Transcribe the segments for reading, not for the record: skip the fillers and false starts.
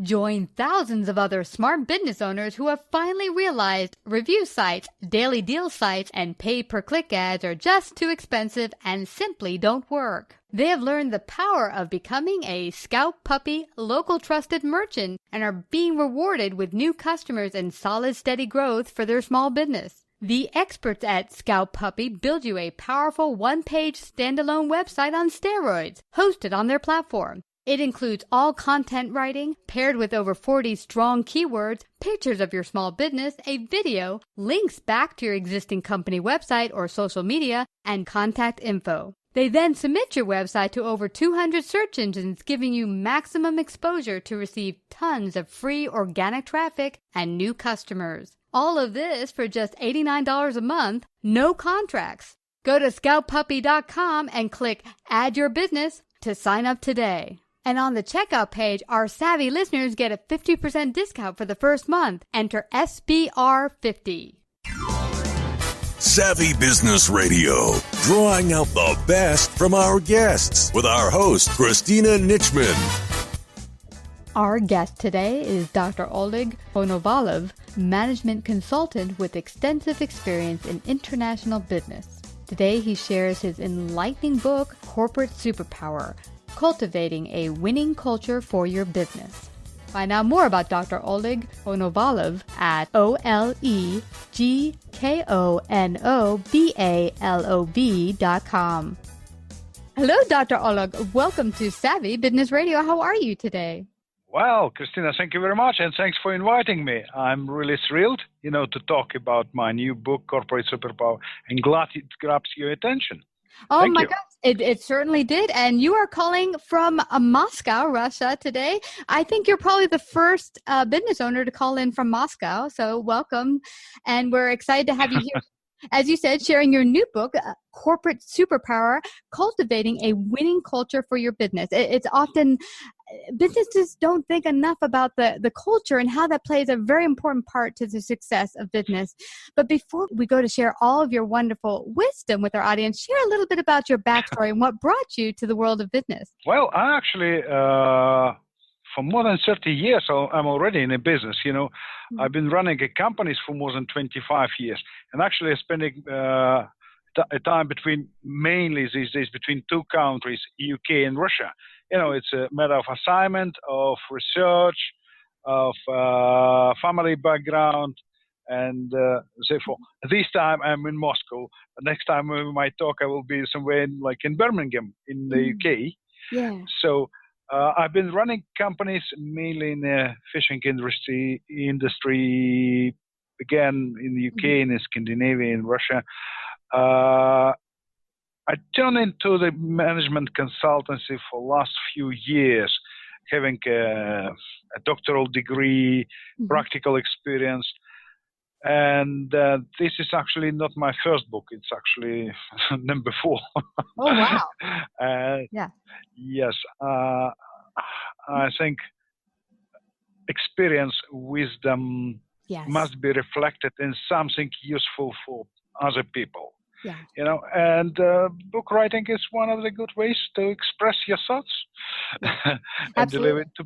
Join thousands of other smart business owners who have finally realized review sites, daily deal sites, and pay-per-click ads are just too expensive and simply don't work. They have learned the power of becoming a Scout Puppy local trusted merchant and are being rewarded with new customers and solid steady growth for their small business. The experts at Scout Puppy build you a powerful one-page standalone website on steroids hosted on their platform. It includes all content writing, paired with over 40 strong keywords, pictures of your small business, a video, links back to your existing company website or social media, and contact info. They then submit your website to over 200 search engines, giving you maximum exposure to receive tons of free organic traffic and new customers. All of this for just $89 a month, no contracts. Go to scoutpuppy.com and click Add Your Business to sign up today. And on the checkout page, our savvy listeners get a 50% discount for the first month. Enter SBR50. Savvy Business Radio, drawing out the best from our guests with our host, Christina Nichman. Our guest today is Dr. Oleg Konovalov, management consultant with extensive experience in international business. Today, he shares his enlightening book, Corporate Superpower, Cultivating a Winning Culture for Your Business. Find out more about Dr. Oleg Konovalov at OlegKonovalov.com. Hello, Dr. Oleg. Welcome to Savvy Business Radio. How are you today? Well, Christina, thank you very much, and thanks for inviting me. I'm really thrilled, to talk about my new book, Corporate Superpower, and glad it grabs your attention. Oh my gosh, it certainly did. And you are calling from Moscow, Russia today. I think you're probably the first business owner to call in from Moscow. So welcome. And we're excited to have you here. As you said, sharing your new book, Corporate Superpower, Cultivating a Winning Culture for Your Business. It's often, businesses don't think enough about the culture and how that plays a very important part to the success of business. But before we go to share all of your wonderful wisdom with our audience, share a little bit about your backstory and what brought you to the world of business. Well, I actually, for more than 30 years, I'm already in a business. I've been running companies for more than 25 years, and actually spending a time mainly these days between two countries, UK and Russia. It's a matter of assignment, of research, of family background, and therefore, this time I'm in Moscow. Next time we might talk, I will be somewhere in Birmingham in the UK. Yeah. So I've been running companies mainly in the fishing industry, again in the UK, in Scandinavia, in Russia. I turned into the management consultancy for the last few years, having a doctoral degree, practical experience. And this is actually not my first book. It's actually number 4. Oh, wow. Yeah. Yes. I think experience, wisdom must be reflected in something useful for other people. Yeah. And book writing is one of the good ways to express your thoughts and deliver it to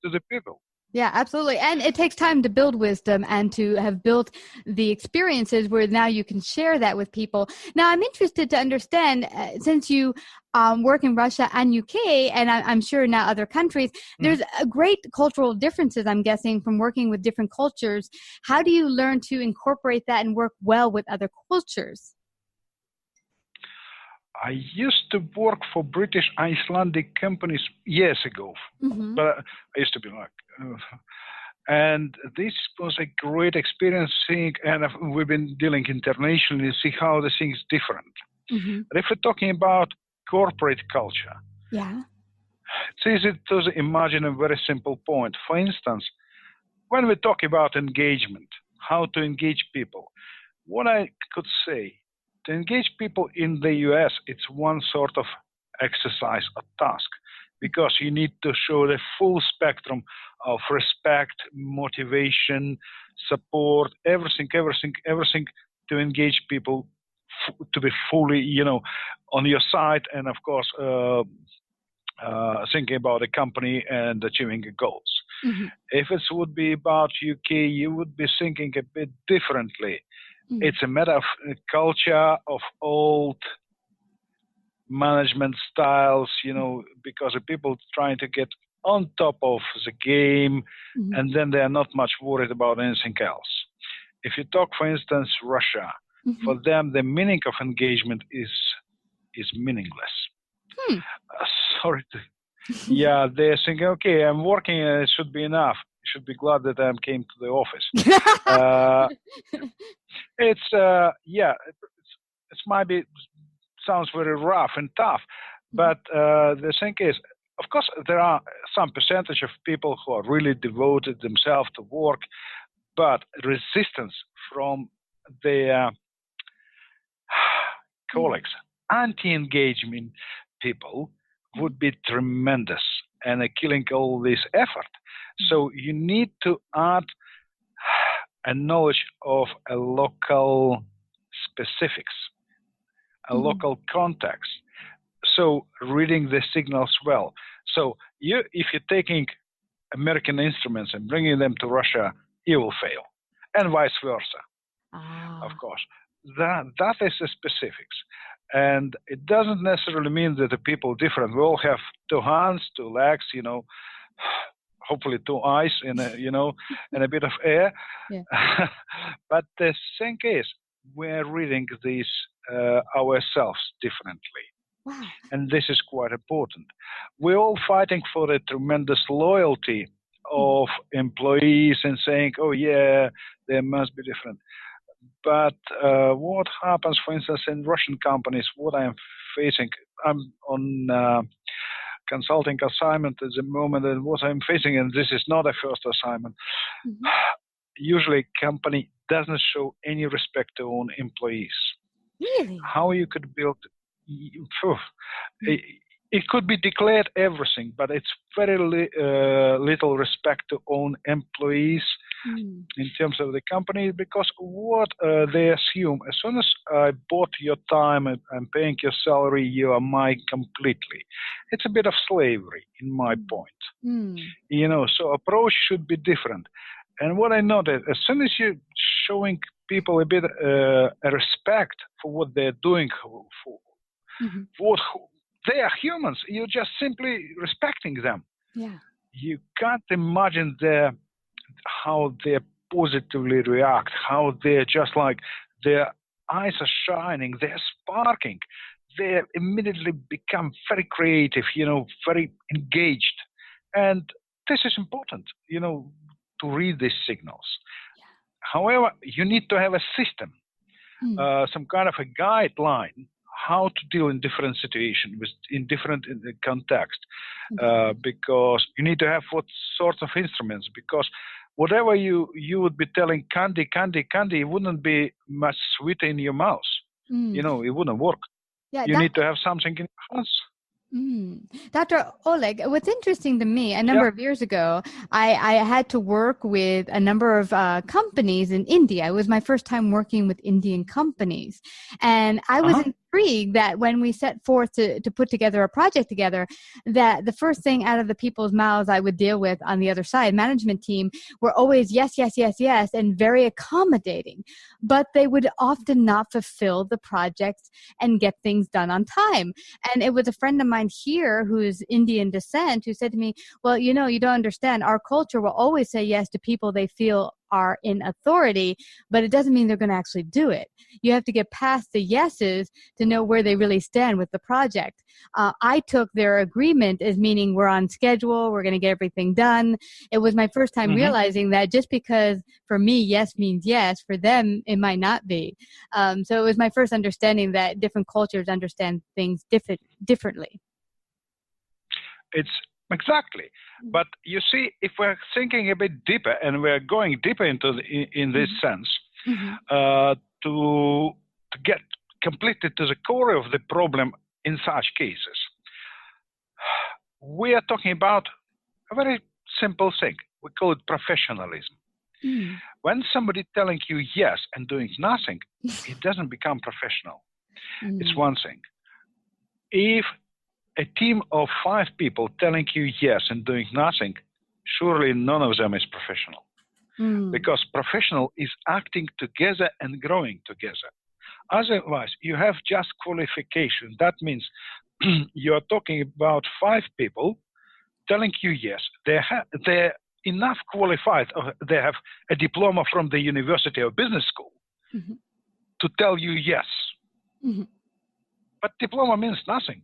the people. Yeah, absolutely. And it takes time to build wisdom and to have built the experiences where now you can share that with people. Now, I'm interested to understand, since you work in Russia and UK, and I'm sure now other countries, there's a great cultural differences, I'm guessing, from working with different cultures. How do you learn to incorporate that and work well with other cultures? I used to work for British Icelandic companies years ago, but I used to be and this was a great experience seeing, and we've been dealing internationally, see how the thing is different. But if we're talking about corporate culture, it's easy to imagine a very simple point. For instance, when we talk about engagement, how to engage people, what I could say, to engage people in the US, it's one sort of exercise or task, because you need to show the full spectrum of respect, motivation, support, everything to engage people to be fully, on your side, and of course, thinking about a company and achieving goals. Mm-hmm. If it would be about UK, you would be thinking a bit differently. Mm-hmm. It's a matter of culture, of old management styles, because the people trying to get on top of the game, Mm-hmm. and then they are not much worried about anything else. If you talk, for instance, Russia, Mm-hmm. for them the meaning of engagement is meaningless. Sorry to, yeah, they're thinking, okay, I'm working, it should be enough. You should be glad that I came to the office. It might be sounds very rough and tough, but the thing is, of course, there are some percentage of people who are really devoted themselves to work, but resistance from their colleagues, anti-engagement people, would be tremendous and killing all this effort. So you need to add a knowledge of a local specifics, a local context. So reading the signals well. So if you're taking American instruments and bringing them to Russia, you will fail, and vice versa. Of course, that is the specifics, and it doesn't necessarily mean that the people are different. We all have 2 hands, 2 legs, hopefully 2 eyes, and and a bit of air. Yeah. But the thing is, we're reading these ourselves differently. Wow. And this is quite important. We're all fighting for the tremendous loyalty of employees and saying, oh yeah, they must be different. But what happens, for instance, in Russian companies, what I'm facing, I'm on consulting assignment at the moment, and what I'm facing, and this is not a first assignment, usually company doesn't show any respect to own employees. Really? How you could build, it could be declared everything, but it's very little respect to own employees in terms of the company, because what they assume, as soon as I bought your time and I'm paying your salary, you are mine completely. It's a bit of slavery, in my point. So approach should be different. And what I noted, as soon as you're showing people a bit a respect for what they're doing, they are humans. You're just simply respecting them. Yeah. You can't imagine how they positively react, how they're just like, their eyes are shining, they're sparking. They immediately become very creative, very engaged. And this is important, to read these signals. Yeah. However, you need to have a system, some kind of a guideline, how to deal in different situations, in different context, because you need to have what sorts of instruments, because whatever you would be telling candy, it wouldn't be much sweet in your mouth. It wouldn't work. Yeah, you need to have something in your hands. Dr. Oleg, what's interesting to me, a number of years ago, I had to work with a number of companies in India. It was my first time working with Indian companies. And I was intrigued that when we set forth to put together a project together, that the first thing out of the people's mouths I would deal with on the other side, management team, were always yes, yes, yes, yes, and very accommodating. But they would often not fulfill the projects and get things done on time. And it was a friend of mine here who's Indian descent who said to me, well, you don't understand. Our culture will always say yes to people they feel are in authority, but it doesn't mean they're going to actually do it. You have to get past the yeses to know where they really stand with the project. I took their agreement as meaning we're on schedule, we're going to get everything done. It was my first time realizing that just because for me yes means yes, for them it might not be. So it was my first understanding that different cultures understand things differently. It's exactly. But you see, if we're thinking a bit deeper, and we're going deeper into in this sense, to get completely to the core of the problem in such cases, we are talking about a very simple thing. We call it professionalism. When somebody telling you yes and doing nothing, it doesn't become professional. It's one thing. If a team of 5 people telling you yes and doing nothing, surely none of them is professional. Because professional is acting together and growing together. Otherwise, you have just qualification. That means you're talking about 5 people telling you yes. They're enough qualified, they have a diploma from the university or business school to tell you yes. But diploma means nothing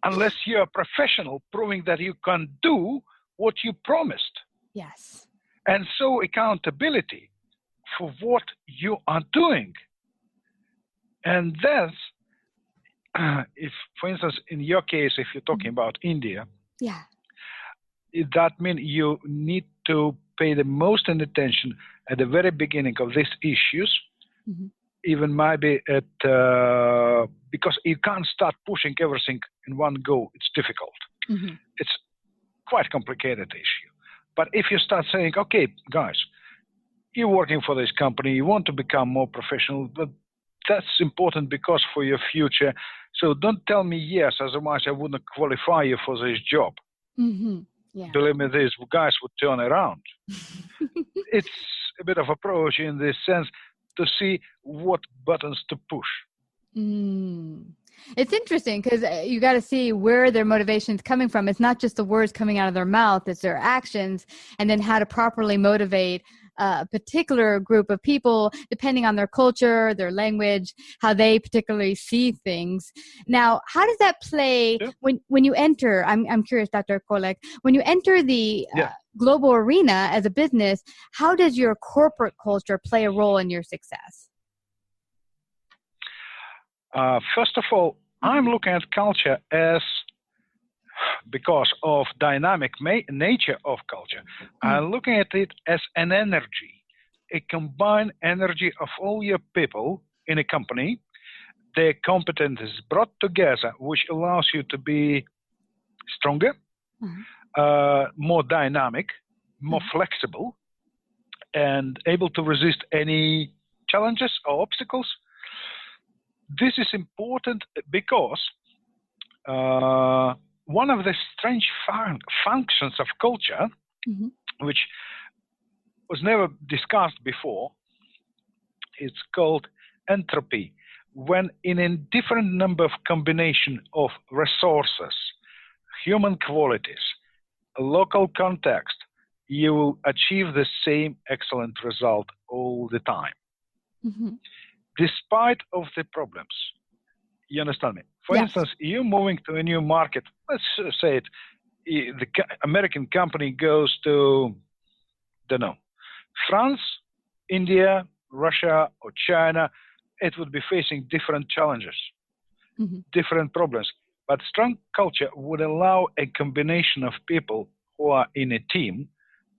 unless you're a professional proving that you can do what you promised. Yes. And so accountability for what you are doing. And that's, if, for instance, in your case, if you're talking about India, that means you need to pay the most attention at the very beginning of these issues, even maybe at, because you can't start pushing everything in one go. It's difficult. It's quite a complicated issue. But if you start saying, okay, guys, you're working for this company, you want to become more professional, but that's important because for your future. So don't tell me yes, otherwise I wouldn't qualify you for this job. Believe me, these guys would turn around. It's a bit of approach in this sense to see what buttons to push. It's interesting because you got to see where their motivation is coming from. It's not just the words coming out of their mouth, it's their actions, and then how to properly motivate a particular group of people, depending on their culture, their language, how they particularly see things. Now, how does that play when you enter, I'm curious, Dr. Oleg, when you enter the global arena as a business, how does your corporate culture play a role in your success? First of all, I'm looking at culture as, because of dynamic nature of culture, I'm looking at it as an energy, a combined energy of all your people in a company. Their competence is brought together, which allows you to be stronger, more dynamic, more flexible, and able to resist any challenges or obstacles. This is important because one of the strange functions of culture, which was never discussed before, it's called entropy. When in a different number of combination of resources, human qualities, a local context, you will achieve the same excellent result all the time. Despite of the problems. You understand me? For instance, you're moving to a new market. Let's say it, the American company goes to, don't know, France, India, Russia, or China. It would be facing different challenges, different problems. But strong culture would allow a combination of people who are in a team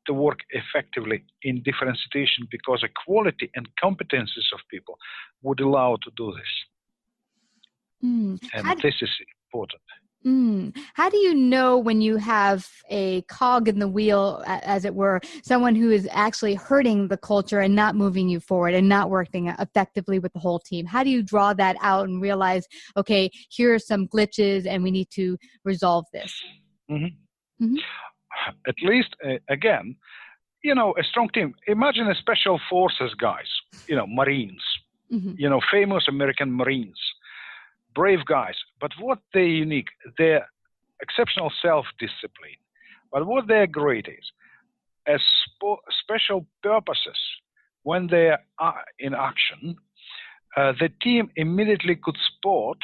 to work effectively in different situations, because the quality and competences of people would allow to do this. And this is important. How do you know when you have a cog in the wheel, as it were, someone who is actually hurting the culture and not moving you forward and not working effectively with the whole team? How do you draw that out and realize, okay, here are some glitches and we need to resolve this? At least, again, you know, a strong team. Imagine a special forces guys, you know, Marines, you know, famous American Marines, brave guys. But what they're unique, they're exceptional self-discipline. But what they're great is, as special purposes, when they are in action, the team immediately could spot,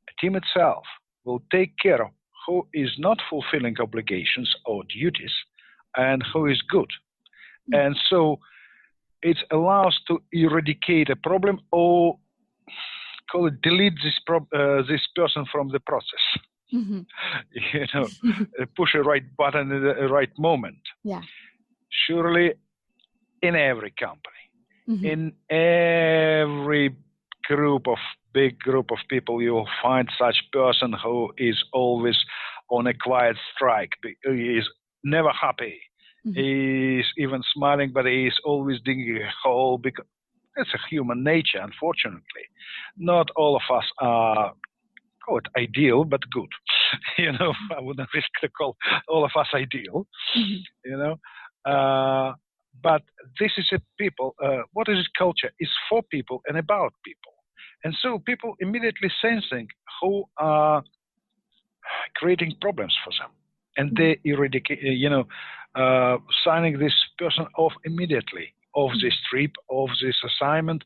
the team itself will take care of who is not fulfilling obligations or duties and who is good. And so it allows to eradicate a problem or call it delete this person from the process. You know, push a right button at the right moment. Surely in every company, in every big group of people, you will find such person who is always on a quiet strike. He is never happy. He is even smiling, but he is always digging a hole, because it's a human nature, unfortunately. Not all of us are call it ideal, but good. I wouldn't risk to call all of us ideal, but this is a people, what is culture? Is for people and about people. And so people immediately sensing who are creating problems for them. And they eradicate, signing this person off immediately, of this trip, of this assignment,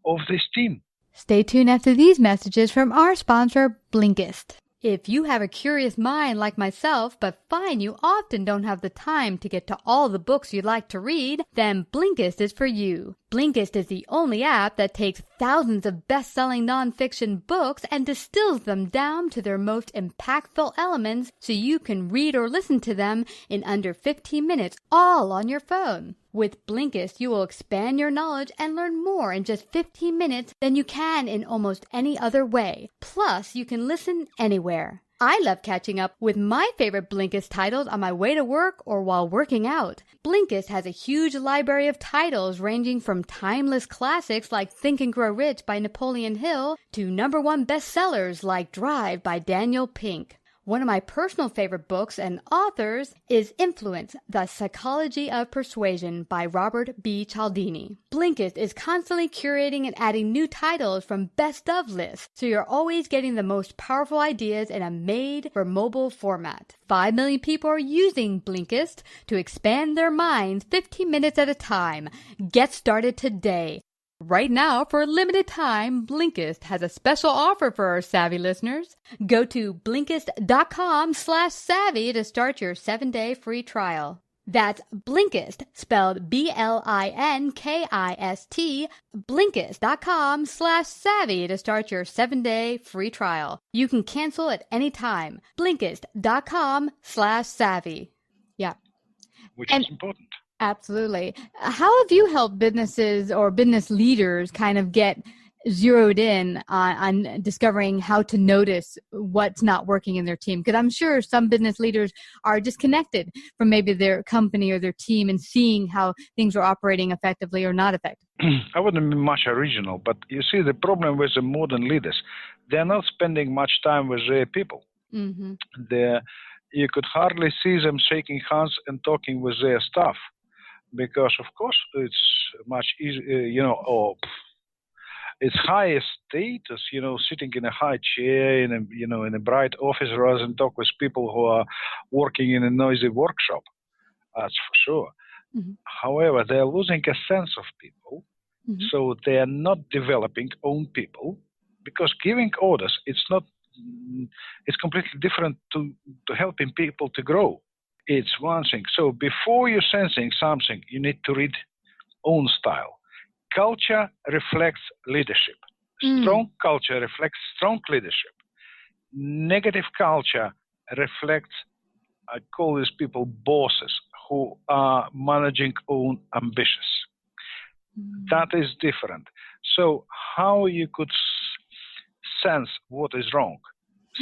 of this team. Stay tuned after these messages from our sponsor, Blinkist. If you have a curious mind like myself, but find you often don't have the time to get to all the books you'd like to read, then Blinkist is for you. Blinkist is the only app that takes thousands of best-selling nonfiction books and distills them down to their most impactful elements so you can read or listen to them in under 15 minutes, all on your phone. With Blinkist, you will expand your knowledge and learn more in just 15 minutes than you can in almost any other way. Plus, you can listen anywhere. I love catching up with my favorite Blinkist titles on my way to work or while working out. Blinkist has a huge library of titles ranging from timeless classics like Think and Grow Rich by Napoleon Hill to #1 bestsellers like Drive by Daniel Pink. One of my personal favorite books and authors is Influence, The Psychology of Persuasion by Robert B. Cialdini. Blinkist is constantly curating and adding new titles from best of lists, so you're always getting the most powerful ideas in a made-for-mobile format. 5 million people are using Blinkist to expand their minds 15 minutes at a time. Get started today. Right now, for a limited time, Blinkist has a special offer for our savvy listeners. Go to Blinkist.com/savvy to start your 7-day free trial. That's Blinkist, spelled Blinkist, Blinkist.com/savvy to start your 7-day free trial. You can cancel at any time. Blinkist.com/savvy. Yeah. Which is important. Absolutely. How have you helped businesses or business leaders kind of get zeroed in on discovering how to notice what's not working in their team? Because I'm sure some business leaders are disconnected from maybe their company or their team and seeing how things are operating effectively or not effective. I wouldn't be much original, but you see the problem with the modern leaders, they're not spending much time with their people. Mm-hmm. You could hardly see them shaking hands and talking with their staff. Because of course it's much easier, it's high status, sitting in a high chair in a bright office rather than talk with people who are working in a noisy workshop. That's for sure. Mm-hmm. However, they are losing a sense of people, mm-hmm. so they are not developing own people. Because giving orders, it's completely different to helping people to grow. It's one thing. So before you're sensing something, you need to read own style. Culture reflects leadership. Strong culture reflects strong leadership. Negative culture reflects, I call these people bosses who are managing own ambitions. That is different. So how you could sense what is wrong?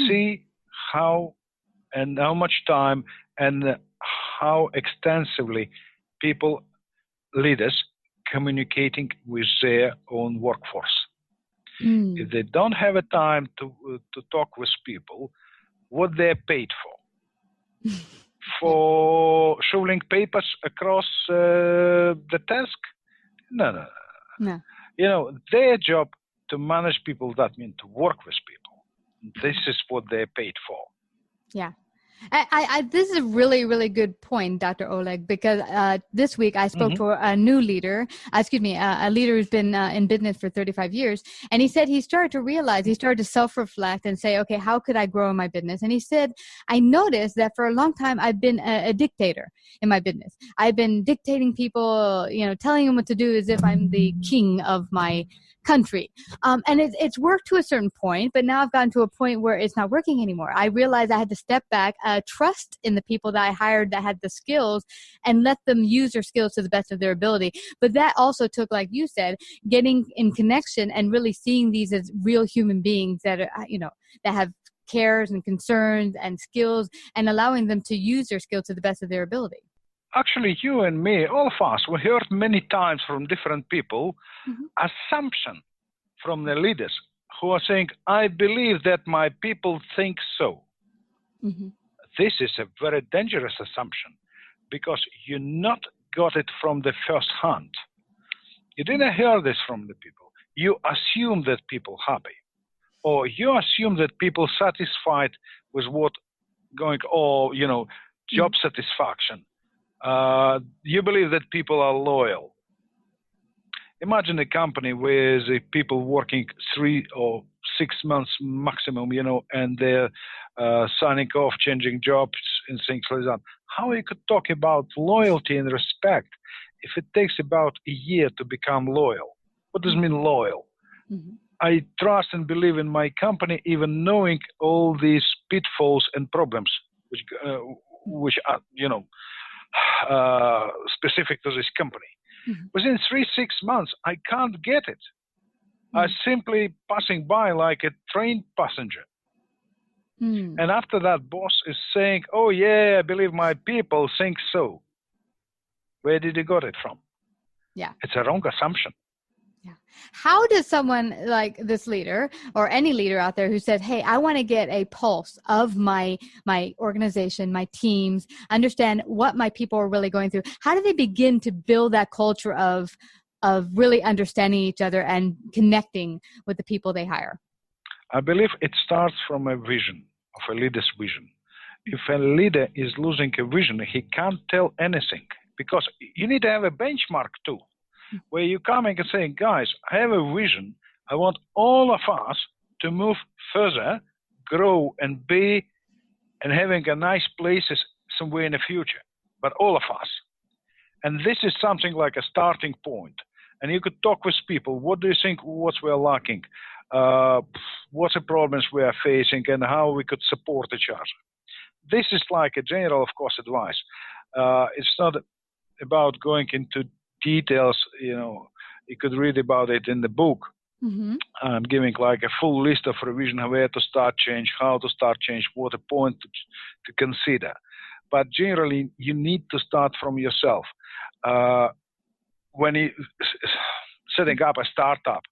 See how and how much time and how extensively people, leaders, communicating with their own workforce. If they don't have a time to talk with people, what they're paid for? For shoveling papers across the desk? No. Their job to manage people, that means to work with people. This is what they're paid for. Yeah. This is a really, really good point, Dr. Oleg, because this week I spoke to a new leader, a leader who's been in business for 35 years. And he said he started to self-reflect and say, okay, how could I grow in my business? And he said, I noticed that for a long time I've been a dictator in my business. I've been dictating people, telling them what to do as if I'm the king of my country. And it's worked to a certain point, but now I've gotten to a point where it's not working anymore. I realized I had to step back, trust in the people that I hired that had the skills and let them use their skills to the best of their ability. But that also took, like you said, getting in connection and really seeing these as real human beings that are, that have cares and concerns and skills and allowing them to use their skills to the best of their ability. Actually, you and me, all of us, we heard many times from different people assumption from the leaders who are saying, I believe that my people think so. Mm-hmm. This is a very dangerous assumption because you not got it from the first hand. You didn't hear this from the people. You assume that people happy, or you assume that people satisfied with what going, or, job satisfaction. You believe that people are loyal. Imagine a company with people working 3 or 6 months maximum, and they're signing off, changing jobs and things like that. How you could talk about loyalty and respect if it takes about a year to become loyal? What does it mean loyal? Mm-hmm. I trust and believe in my company, even knowing all these pitfalls and problems, which are, specific to this company. Mm-hmm. Within 3-6 months, I can't get it. I'm simply passing by like a train passenger. And after that, boss is saying, oh, yeah, I believe my people think so. Where did you got it from? Yeah. It's a wrong assumption. Yeah. How does someone like this leader or any leader out there who says, hey, I want to get a pulse of my organization, my teams, understand what my people are really going through, how do they begin to build that culture of really understanding each other and connecting with the people they hire? I believe it starts from a vision, of a leader's vision. If a leader is losing a vision, he can't tell anything, because you need to have a benchmark too, where you're coming and saying, guys, I have a vision. I want all of us to move further, grow, and be, and having a nice places somewhere in the future, but all of us. And this is something like a starting point. And you could talk with people. What do you think, what we're lacking? What's the problems we are facing, and how we could support each other? This is like a general, of course, advice. It's not about going into details. You could read about it in the book. Mm-hmm. I'm giving like a full list of revision, where to start change, how to start change, what a point to consider. But generally, you need to start from yourself. When you setting up a startup,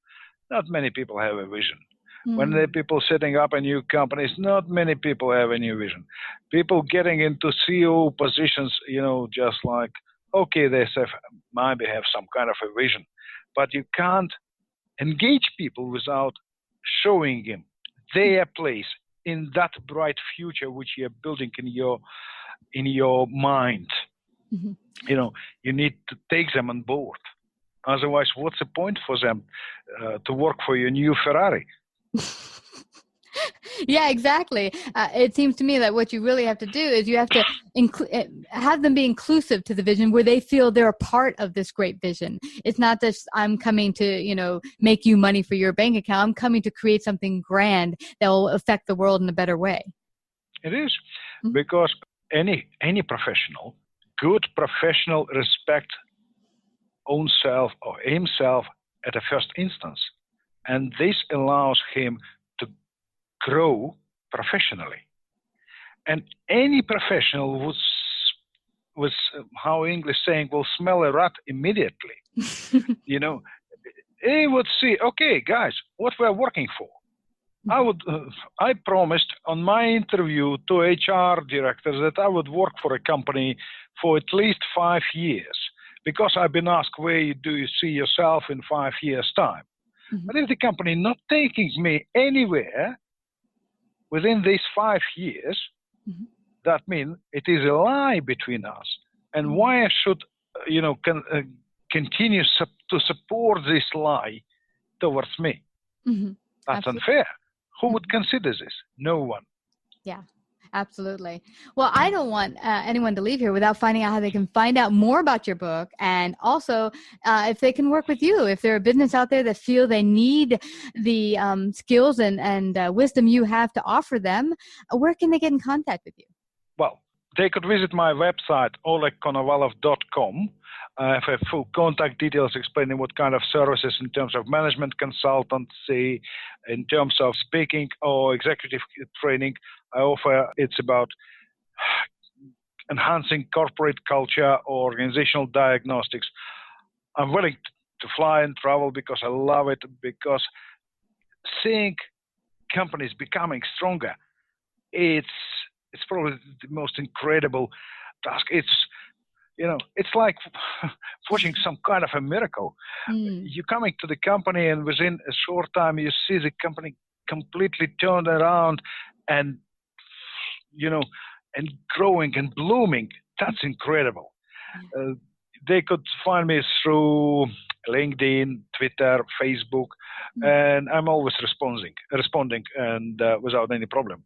not many people have a vision. When the people setting up a new companies, not many people have a new vision. People getting into CEO positions, just like, okay, they maybe have some kind of a vision, but you can't engage people without showing them their place in that bright future which you're building in your mind. Mm-hmm. You need to take them on board. Otherwise, what's the point for them to work for your new Ferrari? Yeah, exactly. It seems to me that what you really have to do is you have to have them be inclusive to the vision, where they feel they're a part of this great vision. It's not just I'm coming to, make you money for your bank account. I'm coming to create something grand that will affect the world in a better way. It is, because any professional, good professional, respect own self or himself at a first instance. And this allows him to grow professionally. And any professional was how English saying, will smell a rat immediately. He would see, okay, guys, what we're working for. I promised on my interview to HR directors that I would work for a company for at least 5 years, because I've been asked, where do you see yourself in 5 years' time? Mm-hmm. But if the company not taking me anywhere within these 5 years, that means it is a lie between us. And why I should, continue to support this lie towards me? Mm-hmm. That's Absolutely. unfair. Who would consider this? No one. Yeah. Absolutely. Well, I don't want anyone to leave here without finding out how they can find out more about your book, and also if they can work with you. If they're a business out there that feel they need the skills and wisdom you have to offer them, where can they get in contact with you? Well, they could visit my website, olegkonovalov.com. I have a full contact details explaining what kind of services in terms of management consultancy, in terms of speaking or executive training I offer. It's about enhancing corporate culture or organizational diagnostics. I'm willing to fly and travel because I love it, because seeing companies becoming stronger, it's probably the most incredible task. It's like watching some kind of a miracle. You're coming to the company, and within a short time, you see the company completely turned around and growing and blooming. That's incredible. They could find me through LinkedIn, Twitter, Facebook, and I'm always responding, and without any problem.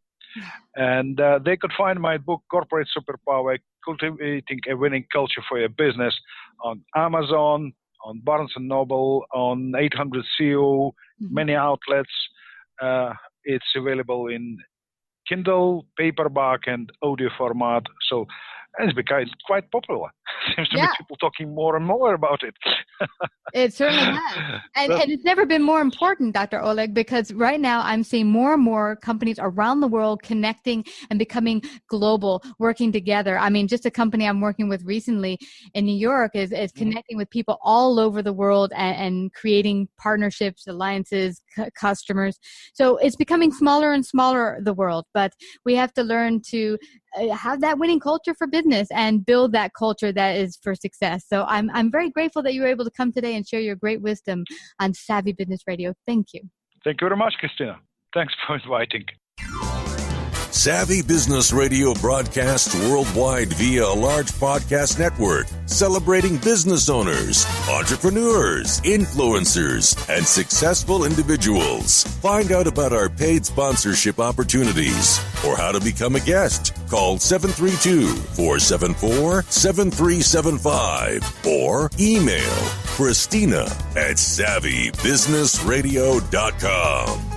And they could find my book, Corporate Superpower, Cultivating a Winning Culture for Your Business, on Amazon, on Barnes & Noble, on 800 CO, many outlets. It's available in Kindle, paperback, and audio format. So it's become quite popular. Seems to be people talking more and more about it. It certainly has. And it's never been more important, Dr. Oleg, because right now I'm seeing more and more companies around the world connecting and becoming global, working together. I mean, just a company I'm working with recently in New York is connecting with people all over the world and creating partnerships, alliances, customers. So it's becoming smaller and smaller, the world, but we have to learn to have that winning culture for business and build that culture that is for success. So I'm very grateful that you were able to come today and share your great wisdom on Savvy Business Radio. Thank you. Thank you very much, Christina. Thanks for inviting. Savvy Business Radio broadcasts worldwide via a large podcast network, celebrating business owners, entrepreneurs, influencers, and successful individuals. Find out about our paid sponsorship opportunities or how to become a guest. Call 732-474-7375 or email Christina@savvybusinessradio.com.